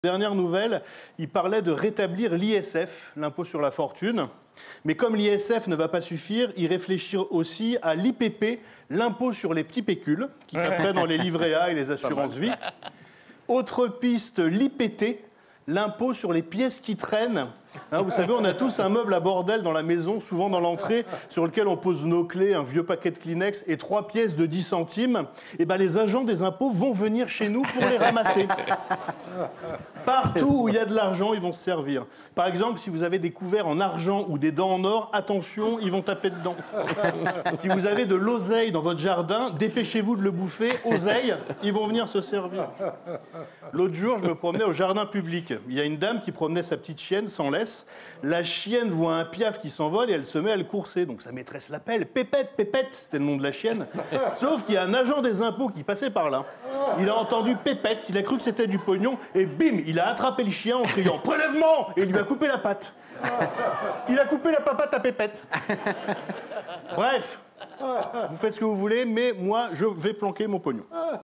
Dernière nouvelle, il parlait de rétablir l'ISF, l'impôt sur la fortune. Mais comme l'ISF ne va pas suffire, il réfléchit aussi à l'IPP, l'impôt sur les petits pécules, qui taperait dans les livrets A et les assurances vie. Autre piste, l'IPT, l'impôt sur les pièces qui traînent. Hein, vous savez, on a tous un meuble à bordel dans la maison, souvent dans l'entrée, sur lequel on pose nos clés, un vieux paquet de Kleenex et 3 pièces de 10 centimes. Et ben, les agents des impôts vont venir chez nous pour les ramasser. Partout où il y a de l'argent, ils vont se servir. Par exemple, si vous avez des couverts en argent ou des dents en or, attention, ils vont taper dedans. Si vous avez de l'oseille dans votre jardin, dépêchez-vous de le bouffer. Oseille, ils vont venir se servir. L'autre jour, je me promenais au jardin public. Il y a une dame qui promenait sa petite chienne sans laisse. La chienne voit un piaf qui s'envole et elle se met à le courser. Donc sa maîtresse l'appelle. Pépette, Pépette, c'était le nom de la chienne. Sauf qu'il y a un agent des impôts qui passait par là. Il a entendu Pépette, il a cru que c'était du pognon et bim, il a attrapé le chien en criant « Prélèvement !» et il lui a coupé la patte. Il a coupé la papate à Pépette. Bref, vous faites ce que vous voulez, mais moi, je vais planquer mon pognon.